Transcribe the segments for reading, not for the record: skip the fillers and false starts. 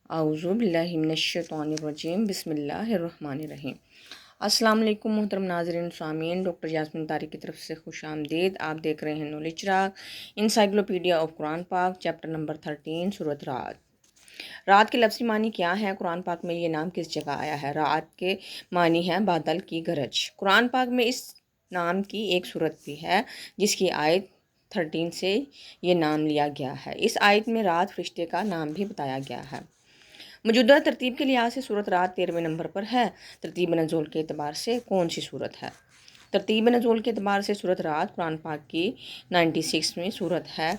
اعوذ باللہ من الشیطان الرجیم بسم اللہ الرحمن الرحیم۔ السلام علیکم محترم ناظرین سامعین، ڈاکٹر یاسمین طارق کی طرف سے خوش آمدید۔ آپ دیکھ رہے ہیں نالج چراغ انسائکلوپیڈیا آف قرآن پاک، چیپٹر نمبر 13، سورۃ رعد۔ رات کے لفظی معنی کیا ہے؟ قرآن پاک میں یہ نام کس جگہ آیا ہے؟ رات کے معنی ہے بادل کی گرج۔ قرآن پاک میں اس نام کی ایک صورت بھی ہے جس کی آیت 13 سے یہ نام لیا گیا ہے۔ اس آیت میں رات فرشتے کا نام بھی بتایا گیا ہے۔ موجودہ ترتیب کے لحاظ سے سورۃ رعد 13ویں نمبر پر ہے۔ ترتیب نزول کے اعتبار سے کون سی سورت ہے؟ ترتیب نزول کے اعتبار سے سورۃ رعد قرآن پاک کی 96ویں سورت ہے۔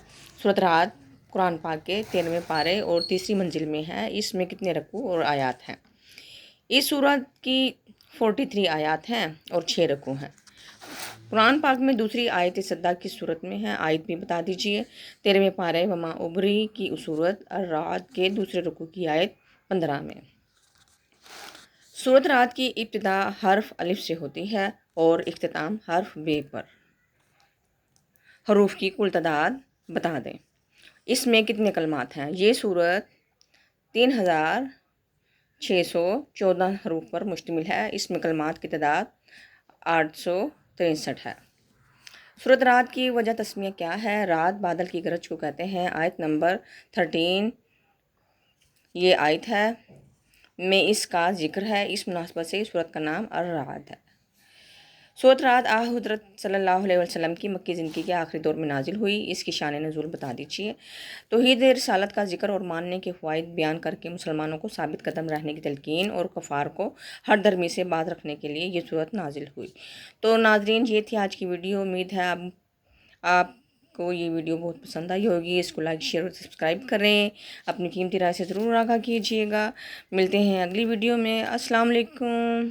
سورۃ رعد قرآن پاک کے 13ویں پارے اور تیسری منزل میں ہے۔ اس میں کتنے رکوع اور آیات ہیں؟ اس سورت کی 43 آیات ہیں اور 6 رکوع ہیں۔ قرآن پاک میں دوسری آیت سدہ کس صورت میں ہے؟ آیت بھی بتا دیجئے۔ 13ویں پارے وما ابری کی سورت الرعد کے دوسرے رکوع کی آیت 15 میں۔ سورۃ رعد کی ابتدا حرف الف سے ہوتی ہے اور اختتام حرف بے پر۔ حروف کی کل تعداد بتا دیں۔ اس میں کتنے کلمات ہیں؟ یہ سورت 3614 حروف پر مشتمل ہے۔ اس میں کلمات کی تعداد 863 ہے۔ سورۃ رعد کی وجہ تسمیہ کیا ہے؟ رعد بادل کی گرج کو کہتے ہیں۔ آیت نمبر 13 یہ آیت ہے میں اس کا ذکر ہے۔ اس مناسبت سے اس سورت کا نام الرعد ہے۔ سورۃ رعد حضرت صلی اللہ علیہ وسلم کی مکی زندگی کے آخری دور میں نازل ہوئی۔ اس کی شان نزول بتا دیجیے۔ توحید رسالت کا ذکر اور ماننے کے فوائد بیان کر کے مسلمانوں کو ثابت قدم رہنے کی تلقین اور کفار کو ہر درمی سے باز رکھنے کے لیے یہ سورت نازل ہوئی۔ تو ناظرین، یہ تھی آج کی ویڈیو۔ امید ہے آپ کو یہ ویڈیو بہت پسند آئی ہوگی۔ اس کو لائک، شیئر اور سبسکرائب کریں۔ اپنی قیمتی رائے سے ضرور آگاہ کیجیے گا۔ ملتے ہیں اگلی ویڈیو میں۔ السلام علیکم۔